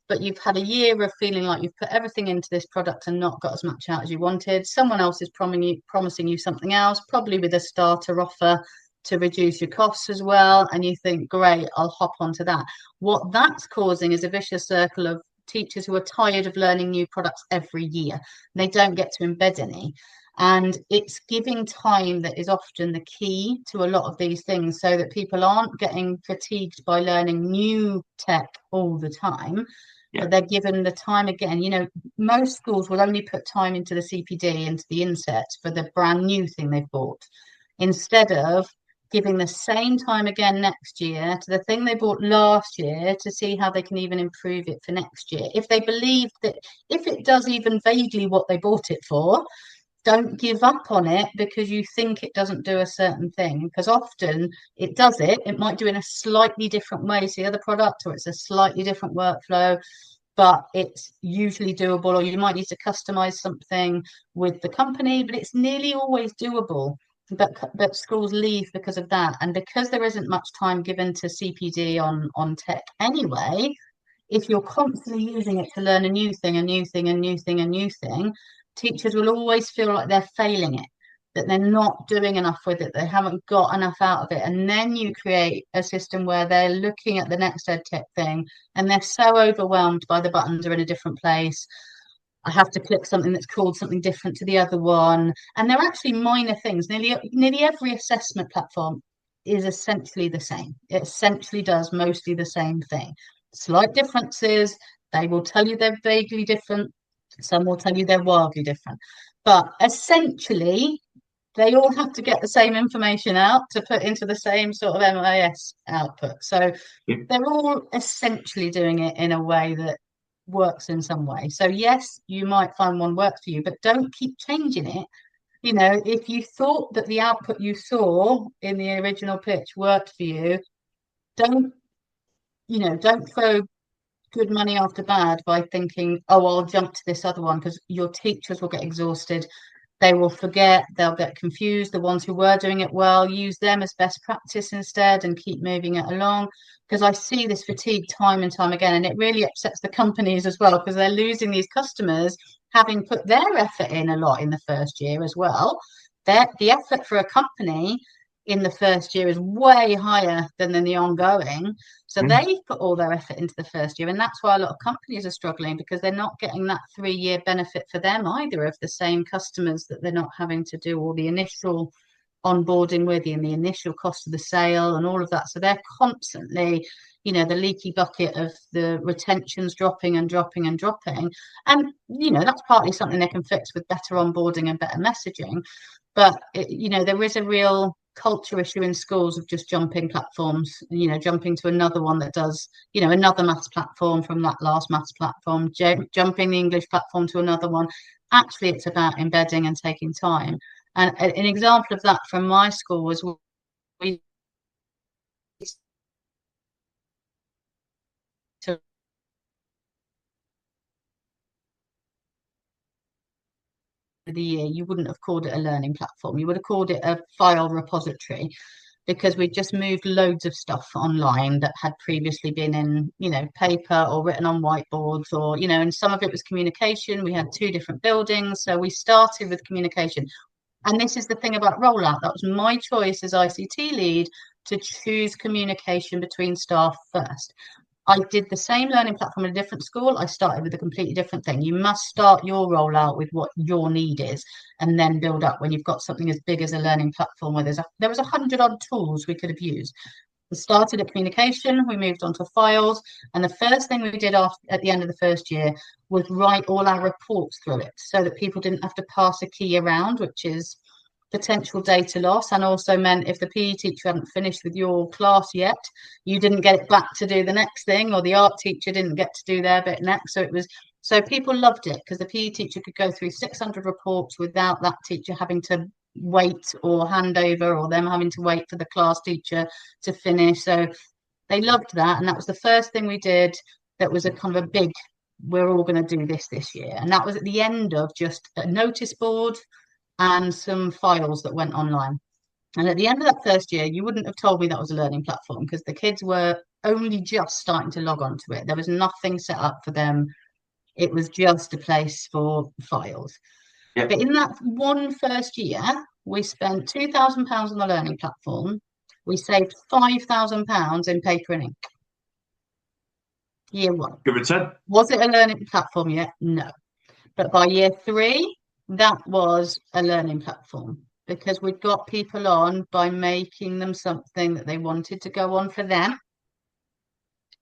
[SPEAKER 2] But you've had a year of feeling like you've put everything into this product and not got as much out as you wanted. Someone else is promising you something else, probably with a starter offer to reduce your costs as well. And you think, great, I'll hop onto that. What that's causing is a vicious circle of teachers who are tired of learning new products every year. They don't get to embed any. And it's giving time that is often the key to a lot of these things, so that people aren't getting fatigued by learning new tech all the time,
[SPEAKER 1] yeah,
[SPEAKER 2] but they're given the time again. Most schools will only put time into the CPD, into the inset for the brand new thing they've bought, instead of giving the same time again next year to the thing they bought last year to see how they can even improve it for next year. If they believe that, if it does even vaguely what they bought it for, don't give up on it because you think it doesn't do a certain thing, because often it does it. It might do in a slightly different way to the other product, or it's a slightly different workflow, but it's usually doable. Or you might need to customize something with the company, but it's nearly always doable. But schools leave because of that, and because there isn't much time given to CPD on tech anyway. If you're constantly using it to learn a new thing, a new thing, a new thing, a new thing, teachers will always feel like they're failing it, that they're not doing enough with it, they haven't got enough out of it. And then you create a system where they're looking at the next ed tech thing and they're so overwhelmed by the buttons are in a different place. I have to click something that's called something different to the other one. And they're actually minor things. Nearly every assessment platform is essentially the same. It essentially does mostly the same thing. Slight differences. They will tell you they're vaguely different. Some will tell you they're wildly different. But essentially, they all have to get the same information out to put into the same sort of MIS output. So
[SPEAKER 1] yeah,
[SPEAKER 2] they're all essentially doing it in a way that works in some way. So yes, you might find one works for you, but don't keep changing it. If you thought that the output you saw in the original pitch worked for you, don't, don't throw good money after bad by thinking, oh, I'll jump to this other one, because your teachers will get exhausted. They will forget, they'll get confused. The ones who were doing it well, use them as best practice instead and keep moving it along. Because I see this fatigue time and time again, and it really upsets the companies as well, because they're losing these customers having put their effort in a lot in the first year as well. The effort for a company in the first year is way higher than in the ongoing. So
[SPEAKER 1] mm,
[SPEAKER 2] they put all their effort into the first year. And that's why a lot of companies are struggling, because they're not getting that 3 year benefit for them either, of the same customers that they're not having to do all the initial onboarding with, and the initial cost of the sale and all of that. So they're constantly, the leaky bucket of the retentions dropping and dropping and dropping. And, that's partly something they can fix with better onboarding and better messaging. But, there is a real culture issue in schools of just jumping platforms, jumping to another one that does, another maths platform from that last maths platform, jumping the English platform to another one. Actually, it's about embedding and taking time. And an example of that from my school was we the year, you wouldn't have called it a learning platform. You would have called it a file repository, because we just moved loads of stuff online that had previously been in, paper or written on whiteboards, or, and some of it was communication. We had 2 different buildings. So we started with communication. And this is the thing about rollout. That was my choice as ICT lead, to choose communication between staff first. I did the same learning platform in a different school. I started with a completely different thing. You must start your rollout with what your need is, and then build up when you've got something as big as a learning platform where there was 100 odd tools we could have used. We started at communication, we moved on to files, and the first thing we did at the end of the first year was write all our reports through it, so that people didn't have to pass a key around, which is potential data loss, and also meant if the PE teacher hadn't finished with your class yet, you didn't get it back to do the next thing, or the art teacher didn't get to do their bit next. So people loved it, because the PE teacher could go through 600 reports without that teacher having to wait or hand over, or them having to wait for the class teacher to finish. So they loved that, and that was the first thing we did that was a kind of a big, we're all going to do this year. And that was at the end of just a notice board and some files that went online. And at the end of that first year, you wouldn't have told me that was a learning platform, because the kids were only just starting to log on to it. There was nothing set up for them. It was just a place for files. But in that one first year, we spent £2,000 on the learning platform. We saved £5,000 in paper and ink. Year 1.
[SPEAKER 1] Good return.
[SPEAKER 2] Was it a learning platform yet? No. But by year 3, that was a learning platform, because we'd got people on by making them something that they wanted to go on for them.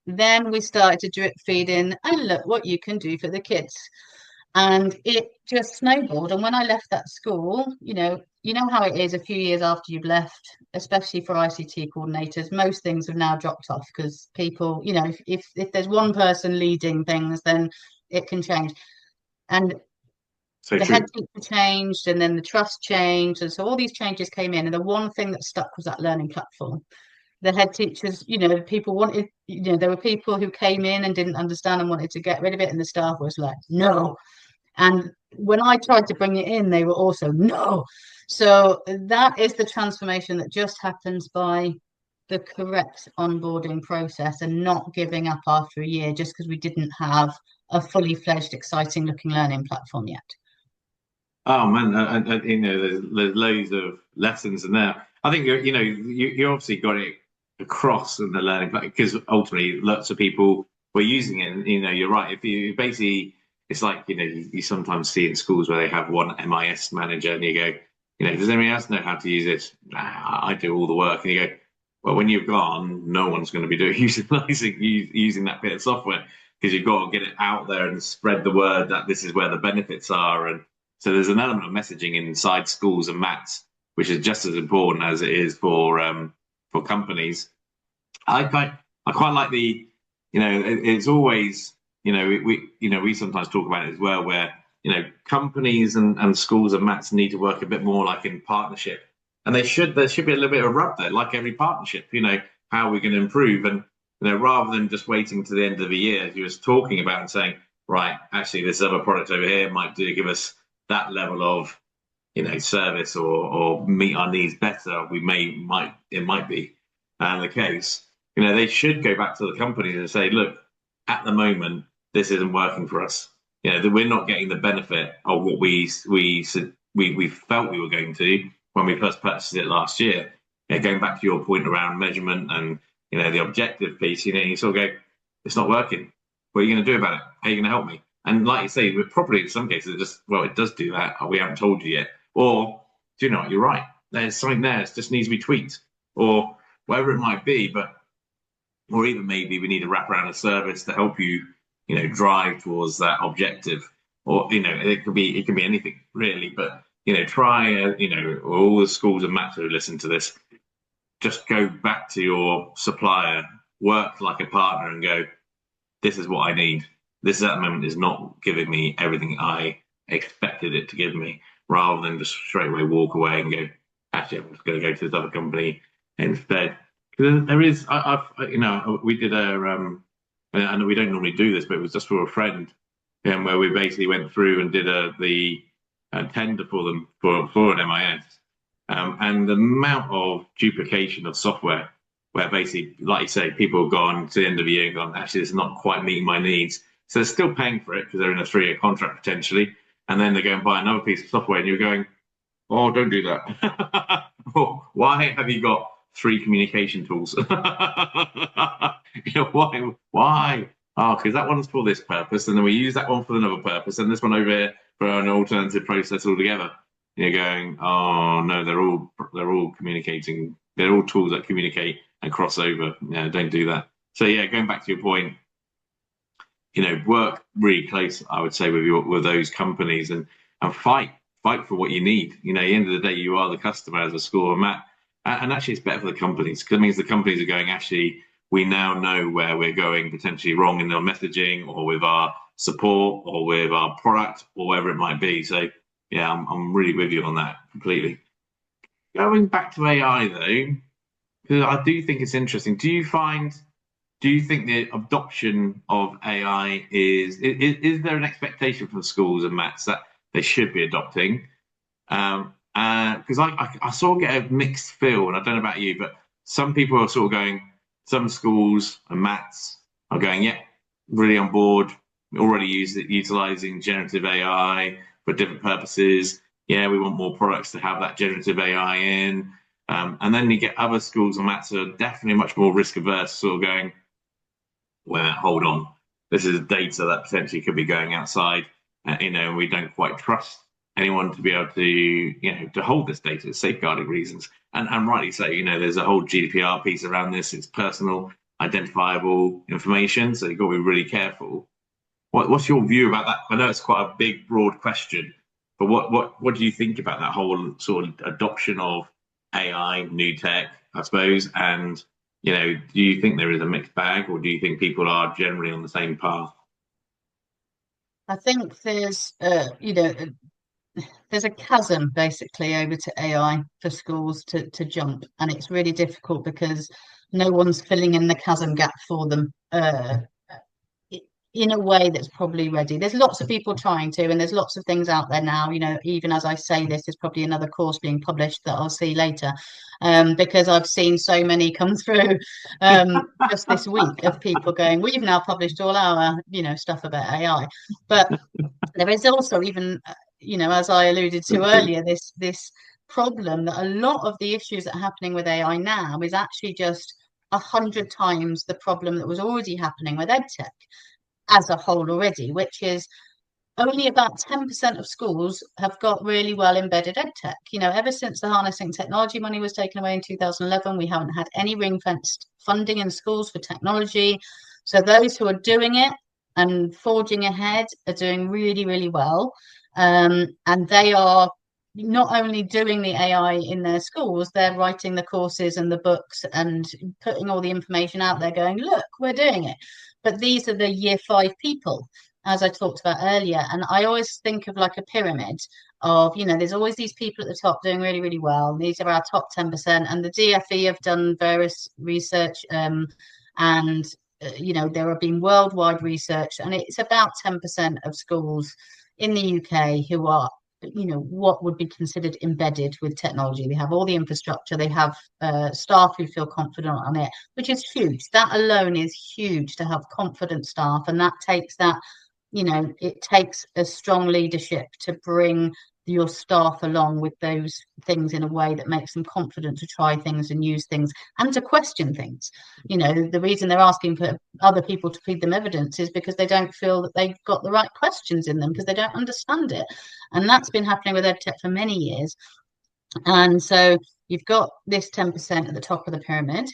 [SPEAKER 2] Then we started to drip feed in, and look what you can do for the kids. And it just snowballed. And when I left that school, you know how it is a few years after you've left, especially for ICT coordinators, most things have now dropped off, because people, if there's one person leading things, then it can change. And
[SPEAKER 1] so
[SPEAKER 2] the
[SPEAKER 1] true.
[SPEAKER 2] head teacher changed, and then the trust changed, and so all these changes came in, and the one thing that stuck was that learning platform. The head teachers, people wanted, there were people who came in and didn't understand and wanted to get rid of it, and the staff was like, no. And when I tried to bring it in, they were also no. So that is the transformation that just happens by the correct onboarding process, and not giving up after a year just because we didn't have a fully fledged, exciting looking learning platform yet.
[SPEAKER 1] Oh man, there's loads of lessons in there. I think you obviously got it across in the learning, because ultimately lots of people were using it. And, you're right. If you basically, it's like you sometimes see in schools where they have one MIS manager, and you go, does anyone else know how to use this? I do all the work, and you go, well, when you've gone, no one's going to be using that bit of software, because you've got to get it out there and spread the word that this is where the benefits are. And so there's an element of messaging inside schools and MATs, which is just as important as it is for companies. I quite like the, it's always, we sometimes talk about it as well, where companies and schools and MATs need to work a bit more like in partnership, and there should be a little bit of rub there, like every partnership. How we're going to improve, and rather than just waiting to the end of the year, as you was talking about, and saying, right, actually this other product over here might give us that level of service or meet our needs better. It might be the case. They should go back to the companies and say, look, at the moment this isn't working for us. That we're not getting the benefit of what we felt we were going to when we first purchased it last year. Going back to your point around measurement and the objective piece, you sort of go, it's not working. What are you going to do about it? How are you going to help me? And like you say, probably in some cases it does do that. We haven't told you yet. Or, do you know what, you're right. There's something there. It just needs to be tweaked, or whatever it might be. Or even maybe we need to wrap around a service to help you, drive towards that objective. Or, it could be anything really. But, try, all the schools and MATs who listen to this, just go back to your supplier, work like a partner, and go, this is what I need. This at the moment is not giving me everything I expected it to give me, rather than just straight away walk away and go, actually, I'm just going to go to this other company instead. Because there is, we did and we don't normally do this, but it was just for a friend, where we basically went through and did the tender for them for an MIS, and the amount of duplication of software, where basically, like you say, people have gone to the end of the year and gone, actually, this is not quite meeting my needs. So they're still paying for it because they're in a 3-year contract potentially, and then they go and buy another piece of software, and you're going, oh, don't do that. Oh, why have you got 3 communication tools? Why? Oh, because that one's for this purpose, and then we use that one for another purpose, and this one over here for an alternative process altogether. You're going, oh no, they're all communicating. They're all tools that communicate and cross over. Yeah, don't do that. So yeah, going back to your point, work really close, I would say, with those companies, and fight for what you need. At the end of the day, you are the customer as a school, and actually, it's better for the companies, because it means the companies are going, actually, we now know where we're going potentially wrong in our messaging, or with our support, or with our product, or whatever it might be. So yeah, I'm really with you on that completely. Going back to AI though, because I do think it's interesting. Do you think the adoption of AI is there an expectation from schools and maths that they should be adopting? Because I sort of get a mixed feel, and I don't know about you, but some people are sort of going, some schools and maths are going, yeah, really on board, already utilizing generative AI for different purposes. Yeah, we want more products to have that generative AI in. And then you get other schools and maths are definitely much more risk averse, sort of going, well, hold on, this is data that potentially could be going outside. We don't quite trust anyone to be able to hold this data, safeguarding reasons. And rightly so, there's a whole GDPR piece around this. It's personal, identifiable information, so you've got to be really careful. What's your view about that? I know it's quite a big, broad question, but what do you think about that whole sort of adoption of AI, new tech, I suppose? And do you think there is a mixed bag, or do you think people are generally on the same path?
[SPEAKER 2] I think there's a chasm basically over to AI for schools to jump, and it's really difficult because no one's filling in the chasm gap for them in a way that's probably ready. There's lots of people trying to, and there's lots of things out there now. Even as I say this, there's probably another course being published that I'll see later, because I've seen so many come through just this week of people going, we've now published all our stuff about AI. But there is also, even as I alluded to earlier, this problem that a lot of the issues that are happening with AI now is actually just 100 times the problem that was already happening with EdTech as a whole already, which is only about 10% of schools have got really well embedded EdTech. Ever since the harnessing technology money was taken away in 2011, we haven't had any ring-fenced funding in schools for technology. So those who are doing it and forging ahead are doing really, really well. And they are not only doing the AI in their schools, they're writing the courses and the books and putting all the information out there going, look, we're doing it. But these are the year 5 people, as I talked about earlier. And I always think of like a pyramid of, there's always these people at the top doing really, really well. These are our top 10%. And the DFE have done various research, and there have been worldwide research, and it's about 10% of schools in the UK who are what would be considered embedded with technology. They have all the infrastructure, they have staff who feel confident on it, which is huge. That alone is huge, to have confident staff, and that takes it takes a strong leadership to bring your staff along with those things in a way that makes them confident to try things and use things and to question things. The reason they're asking for other people to feed them evidence is because they don't feel that they've got the right questions in them, because they don't understand it. And that's been happening with EdTech for many years. And so you've got this 10% at the top of the pyramid.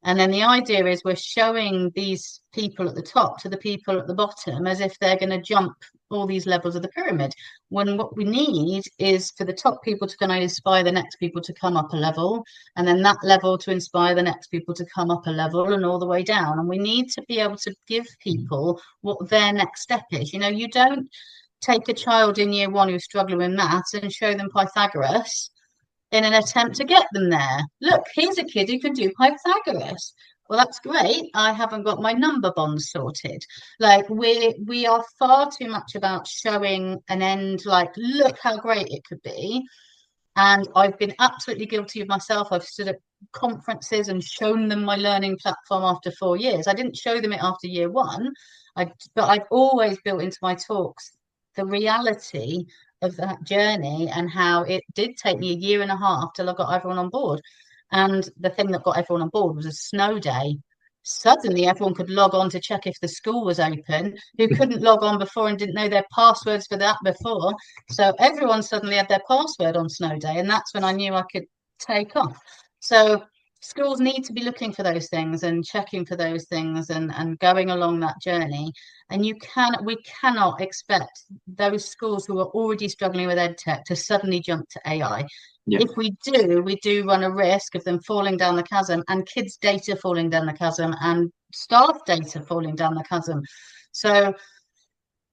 [SPEAKER 2] And then the idea is we're showing these people at the top to the people at the bottom as if they're going to jump all these levels of the pyramid, when what we need is for the top people to kind of inspire the next people to come up a level, and then that level to inspire the next people to come up a level, and all the way down. And we need to be able to give people what their next step is. You know, you don't take a child in year one who's struggling with maths and show them Pythagoras in an attempt to get them there. Look, here's a kid who can do Pythagoras. Well, that's great. I haven't got my number bonds sorted. Like we are far too much about showing an end, like, look how great it could be. And I've been absolutely guilty of myself. I've stood at conferences and shown them my learning platform after 4 years. I didn't show them it after year one, but I've always built into my talks the reality of that journey, and how it did take me a year and a half till I got everyone on board. And the thing that got everyone on board was a snow day. Suddenly everyone could log on to check if the school was open, who couldn't log on before and didn't know their passwords for that before. So everyone suddenly had their password on snow day, and that's when I knew I could take off. So schools need to be looking for those things and checking for those things, and going along that journey. And we cannot expect those schools who are already struggling with EdTech to suddenly jump to AI.
[SPEAKER 1] Yeah.
[SPEAKER 2] If we do run a risk of them falling down the chasm, and kids' data falling down the chasm, and staff data falling down the chasm. So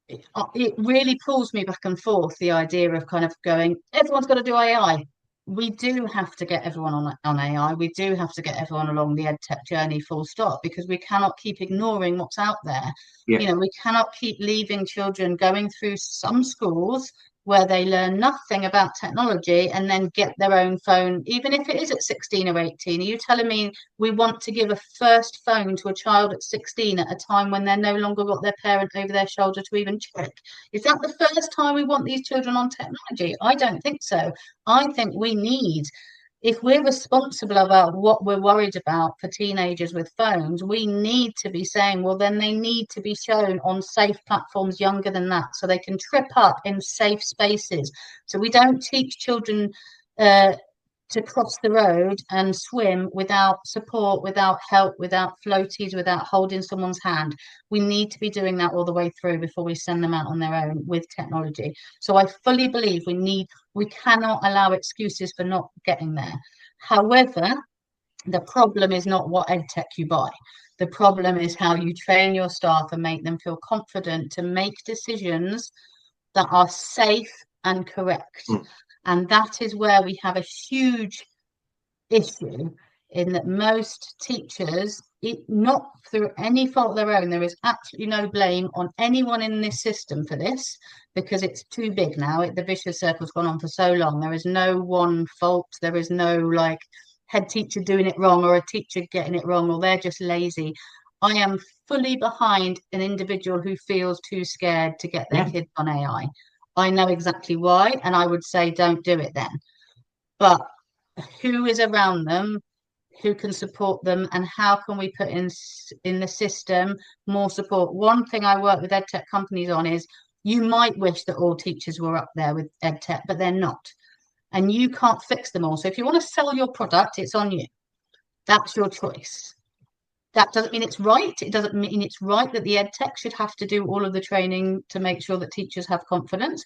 [SPEAKER 2] it really pulls me back and forth, the idea of kind of going, everyone's got to do AI. We do have to get everyone on AI. We do have to get everyone along the EdTech journey, full stop, because we cannot keep ignoring what's out there.
[SPEAKER 1] Yeah.
[SPEAKER 2] You know, we cannot keep leaving children going through some schools where they learn nothing about technology and then get their own phone, even if it is at 16 or 18. Are you telling me we want to give a first phone to a child at 16 at a time when they're no longer got their parent over their shoulder to even check? Is that the first time we want these children on technology? I don't think so. I think we need, if we're responsible about what we're worried about for teenagers with phones, we need to be saying, well, then they need to be shown on safe platforms younger than that, so they can trip up in safe spaces. So we don't teach children to cross the road and swim without support, without help, without floaties, without holding someone's hand. We need to be doing that all the way through before we send them out on their own with technology. So I fully believe we cannot allow excuses for not getting there. However, the problem is not what EdTech you buy. The problem is how you train your staff and make them feel confident to make decisions that are safe and correct. And that is where we have a huge issue, in that most teachers, not through any fault of their own, there is absolutely no blame on anyone in this system for this, because it's too big now. The vicious circle's gone on for so long. There is no one fault. There is no like head teacher doing it wrong, or a teacher getting it wrong, or they're just lazy. I am fully behind an individual who feels too scared to get their kids on AI. I know exactly why, and I would say don't do it then. But who is around them, who can support them, and how can we put in the system more support? One thing I work with EdTech companies on is, you might wish that all teachers were up there with EdTech, but they're not. And you can't fix them all. So if you want to sell your product, it's on you. That's your choice. That doesn't mean it's right. It doesn't mean it's right that the EdTech should have to do all of the training to make sure that teachers have confidence.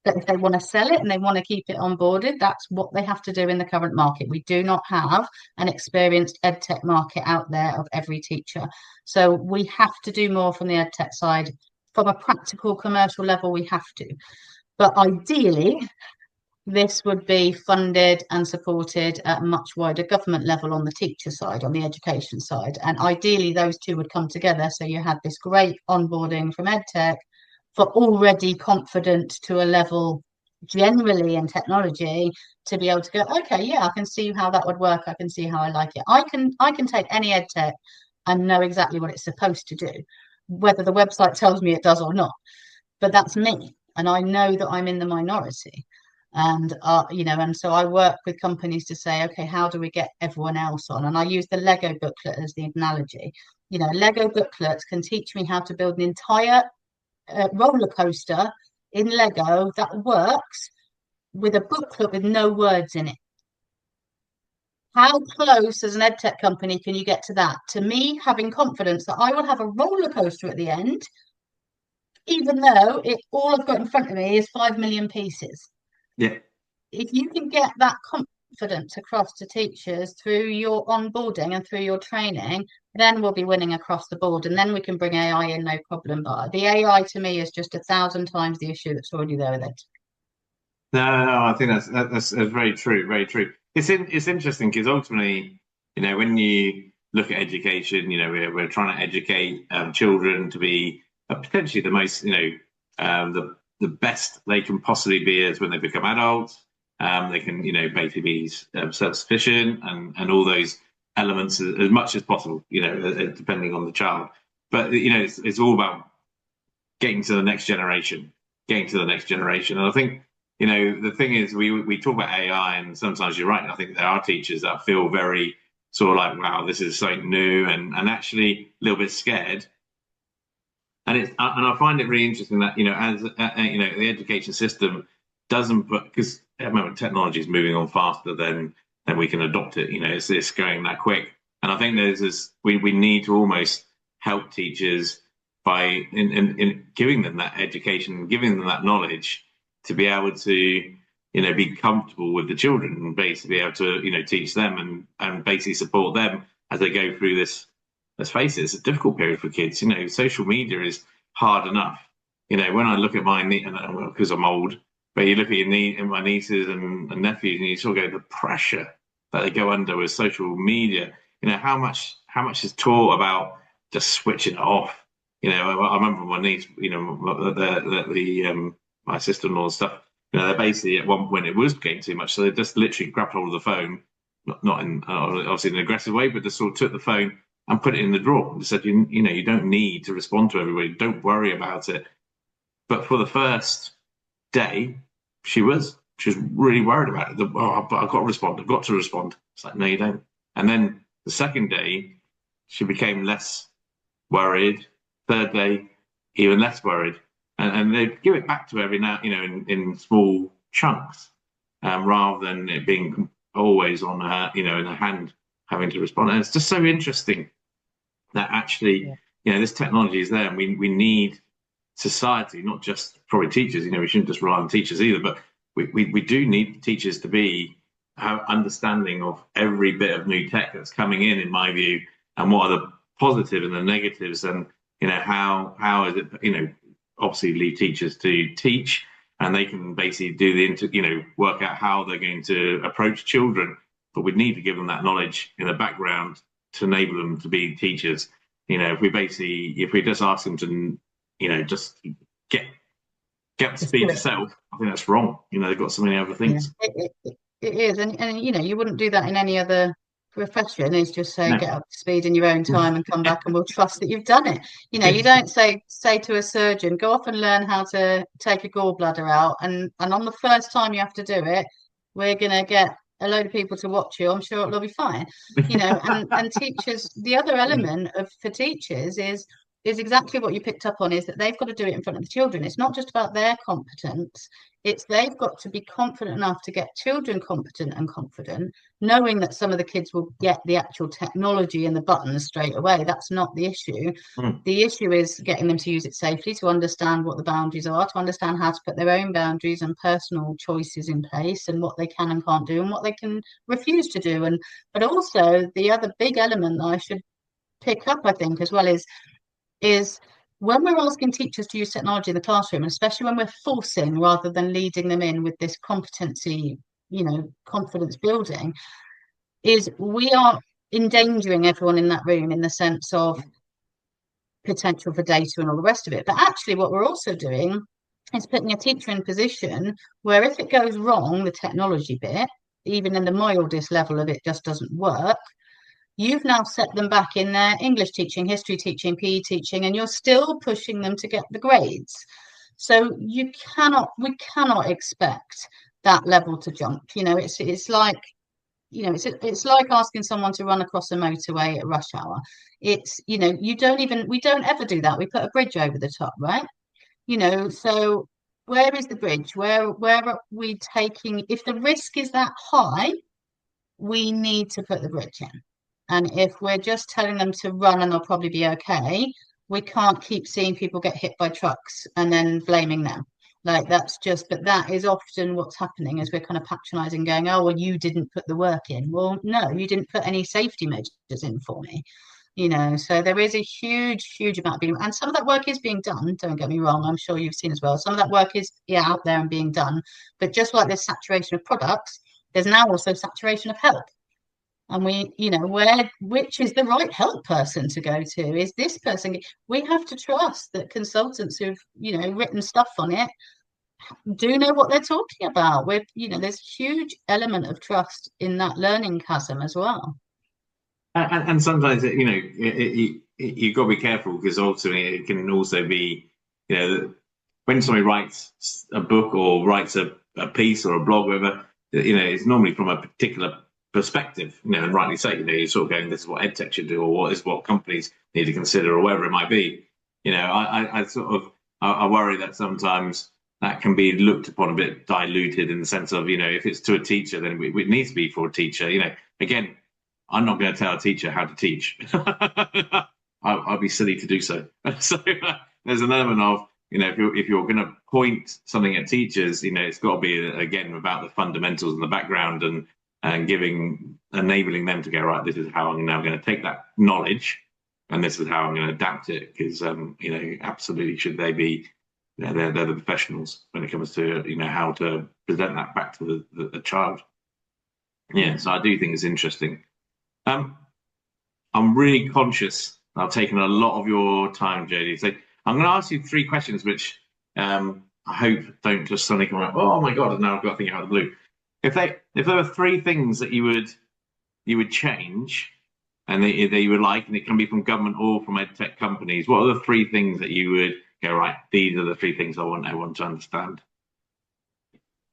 [SPEAKER 2] But if they want to sell it and they want to keep it onboarded, that's what they have to do in the current market. We do not have an experienced EdTech market out there of every teacher. So we have to do more from the EdTech side. From a practical commercial level, we have to. But ideally, this would be funded and supported at a much wider government level on the teacher side, on the education side. And ideally, those two would come together. So you had this great onboarding from EdTech for already confident to a level generally in technology, to be able to go, okay, yeah, I can see how that would work. I can see how I like it. I can take any EdTech and know exactly what it's supposed to do, whether the website tells me it does or not. But that's me. And I know that I'm in the minority. And and so I work with companies to say, okay, how do we get everyone else on? And I use the Lego booklet as the analogy. Lego booklets can teach me how to build an entire roller coaster in Lego that works with a booklet with no words in it. How close as an edtech company can you get to that? To me, having confidence that I will have a roller coaster at the end, even though all I've got in front of me is 5 million pieces.
[SPEAKER 1] Yeah.
[SPEAKER 2] If you can get that confidence across to teachers through your onboarding and through your training, then we'll be winning across the board. And then we can bring AI in, no problem. But the AI to me is just 1,000 times the issue that's already there with it.
[SPEAKER 1] No, I think that's very true, very true. It's interesting because ultimately, when you look at education, we're trying to educate children to be potentially the most, the best they can possibly be as when they become adults. They can, basically be self-sufficient and all those elements as much as possible, depending on the child. But it's all about getting to the next generation, and I think the thing is, we talk about AI, and sometimes you're right. I think there are teachers that feel very sort of like, wow, this is something new, and actually a little bit scared. And I find it really interesting that as the education system doesn't put, because at the moment technology is moving on faster than we can adopt it. It's going that quick, and I think there's this we need to almost help teachers by in giving them that education, giving them that knowledge to be able to be comfortable with the children and basically be able to teach them and basically support them as they go through this. Let's face it, it's a difficult period for kids. Social media is hard enough. When I look at my because I'm old, but you look at my nieces and nephews, and you sort of go the pressure that they go under with social media. How much is taught about just switching it off. I remember my niece, my sister-in-law and stuff. They basically at one point it was getting too much, so they just literally grabbed hold of the phone, not in obviously in an aggressive way, but just sort of took the phone and put it in the drawer and said, you don't need to respond to everybody. Don't worry about it. But for the first day, she was really worried about it. I've got to respond. I've got to respond. It's like, no, you don't. And then the second day, she became less worried. Third day, even less worried. And they give it back to her every now, in small chunks, rather than it being always on her, in her hand, having to respond. And it's just so interesting that actually, this technology is there, and we need society, not just probably teachers. We shouldn't just rely on teachers either, but we do need teachers to have understanding of every bit of new tech that's coming in my view, and what are the positive and the negatives, and how is it, obviously lead teachers to teach, and they can basically do work out how they're going to approach children, but we need to give them that knowledge in the background to enable them to be teachers. If we just ask them to just get up to speed yourself, I think that's wrong. They've got so many other things.
[SPEAKER 2] It is, and you wouldn't do that in any other profession. Is just say, get up to speed in your own time and come back, and we'll trust that you've done it. You don't say to a surgeon, go off and learn how to take a gallbladder out, and on the first time you have to do it, we're gonna get a load of people to watch you. I'm sure it'll be fine. And teachers, the other element for teachers is exactly what you picked up on, is that they've got to do it in front of the children. It's not just about their competence. It's they've got to be confident enough to get children competent and confident, knowing that some of the kids will get the actual technology and the buttons straight away. That's not the issue. The issue is getting them to use it safely, to understand what the boundaries are, to understand how to put their own boundaries and personal choices in place, and what they can and can't do, and what they can refuse to do. But also the other big element that I should pick up, I think, as well, is when we're asking teachers to use technology in the classroom, and especially when we're forcing rather than leading them in with this competency, confidence building, is we are endangering everyone in that room in the sense of potential for data and all the rest of it. But actually what we're also doing is putting a teacher in a position where if it goes wrong, the technology bit, even in the mildest level of it just doesn't work, you've now set them back in their English teaching, history teaching, PE teaching, and you're still pushing them to get the grades. So we cannot expect that level to jump. It's like, it's like asking someone to run across a motorway at rush hour. We don't ever do that. We put a bridge over the top, right? So where is the bridge? Where are we taking, if the risk is that high, we need to put the bridge in. And if we're just telling them to run and they'll probably be okay, we can't keep seeing people get hit by trucks and then blaming them. Like that's just, but that is often what's happening is we're kind of patronizing, going, oh, well, you didn't put the work in. Well, no, you didn't put any safety measures in for me. So there is a huge amount being, and some of that work is being done, don't get me wrong, I'm sure you've seen as well, some of that work is out there and being done, but just like there's saturation of products, there's now also saturation of help. And which is the right help person to go to? Is this person? We have to trust that consultants who've written stuff on it do know what they're talking about. There's a huge element of trust in that learning chasm as well.
[SPEAKER 1] And sometimes, you've got to be careful, because ultimately it can also be, when somebody writes a book or writes a piece or a blog, whatever, it's normally from a particular perspective, and rightly so, you're sort of going, this is what Edtech should do, or what companies need to consider, or whatever it might be. I worry that sometimes that can be looked upon a bit diluted, in the sense of, if it's to a teacher, then it needs to be for a teacher. Again, I'm not going to tell a teacher how to teach. I'd be silly to do so. So there's an element of, if you're going to point something at teachers, it's got to be, again, about the fundamentals and the background, and enabling them to go, right, this is how I'm now going to take that knowledge, and this is how I'm going to adapt it. Because absolutely, should they be, they're the professionals when it comes to how to present that back to the child. Yeah, so I do think it's interesting. I'm really conscious I've taken a lot of your time, Jodie. So I'm going to ask you 3 questions, which I hope don't just suddenly come out, oh my God, and now I've got to think out of the blue. If there were 3 things that you would change, and that you would like, and it can be from government or from edtech companies, what are the 3 things that you would go, right, these are the 3 things I want everyone to understand?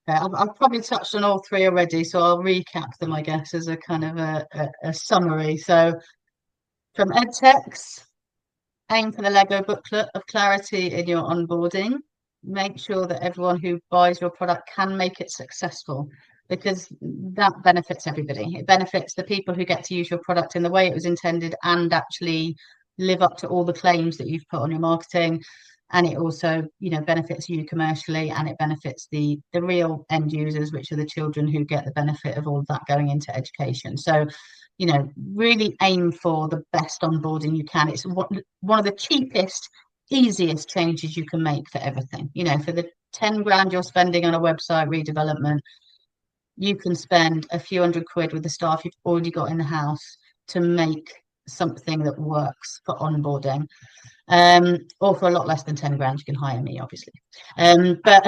[SPEAKER 2] I've probably touched on all 3 already, so I'll recap them, I guess, as a kind of a summary. So from Edtech's, aim for the Lego booklet of clarity in your onboarding. Make sure that everyone who buys your product can make it successful, because that benefits everybody. It benefits the people who get to use your product in the way it was intended and actually live up to all the claims that you've put on your marketing. And it also, benefits you commercially, and it benefits the real end users, which are the children who get the benefit of all of that going into education. So, really aim for the best onboarding you can. It's one of the cheapest, easiest changes you can make for everything. For the 10 grand you're spending on a website redevelopment, you can spend a few £100 with the staff you've already got in the house to make something that works for onboarding. Or for a lot less than 10 grand, you can hire me, obviously. But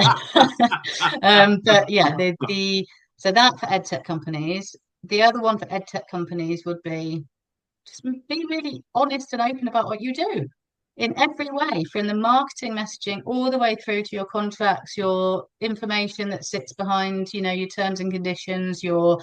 [SPEAKER 2] yeah, so that for edtech companies. The other one for edtech companies would be just be really honest and open about what you do in every way, from the marketing messaging all the way through to your contracts, your information that sits behind, your terms and conditions, your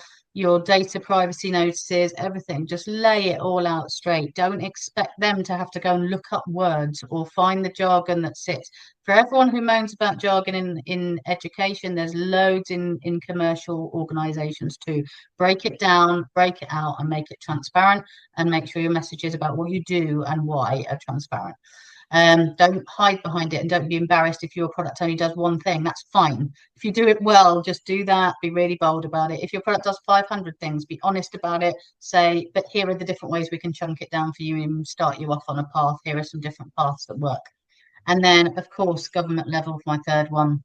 [SPEAKER 2] data privacy notices, everything. Just lay it all out straight. Don't expect them to have to go and look up words or find the jargon that sits. For everyone who moans about jargon in education, there's loads in commercial organizations too. Break it down, break it out, and make it transparent, and make sure your messages about what you do and why are transparent. Don't hide behind it, and don't be embarrassed if your product only does one thing. That's fine. If you do it well, just do that. Be really bold about it. If your product does 500 things, be honest about it. Say, but here are the different ways we can chunk it down for you and start you off on a path. Here are some different paths that work. And then, of course, government level, my 3rd one,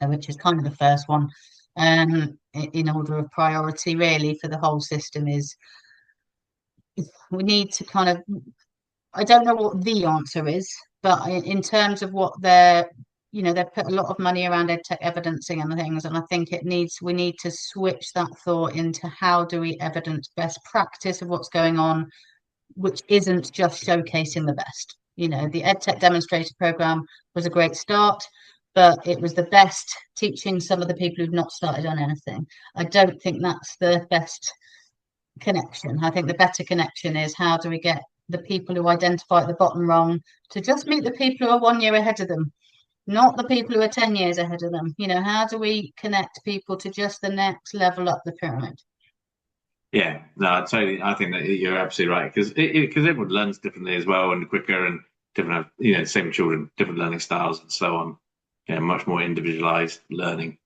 [SPEAKER 2] which is kind of the first one, in order of priority, really, for the whole system, is we need to kind of, I don't know what the answer is, but in terms of what they've put a lot of money around edtech evidencing and things, and I think we need to switch that thought into how do we evidence best practice of what's going on, which isn't just showcasing the best. The edtech demonstrator program was a great start, but it was the best teaching some of the people who've not started on anything. I don't think that's the best connection. I think the better connection is, how do we get the people who identify at the bottom rung to just meet the people who are 1 year ahead of them, not the people who are 10 years ahead of them. How do we connect people to just the next level up the pyramid?
[SPEAKER 1] Yeah, no, totally. I think that you're absolutely right because everyone learns differently as well and quicker and different. Same with children, different learning styles and so on. Much more individualized learning.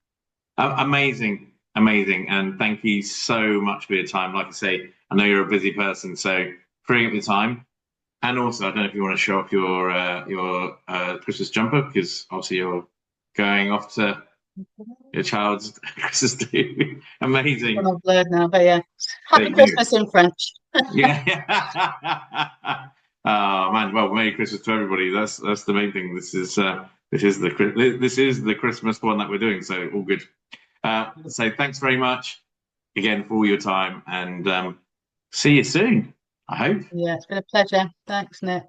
[SPEAKER 1] Amazing, amazing, and thank you so much for your time. Like I say, I know you're a busy person, so freeing up your time. And also, I don't know if you want to show up your Christmas jumper because obviously you're going off to your child's Christmas do.
[SPEAKER 2] I'm
[SPEAKER 1] Amazing.
[SPEAKER 2] all blurred now, but yeah.
[SPEAKER 1] There
[SPEAKER 2] Happy
[SPEAKER 1] you go.
[SPEAKER 2] Christmas in French.
[SPEAKER 1] Yeah. Oh man, well, Merry Christmas to everybody. That's the main thing. This is the Christmas one that we're doing, so all good. So thanks very much again for all your time, and see you soon. I hope.
[SPEAKER 2] Yeah, it's been a pleasure. Thanks, Nick.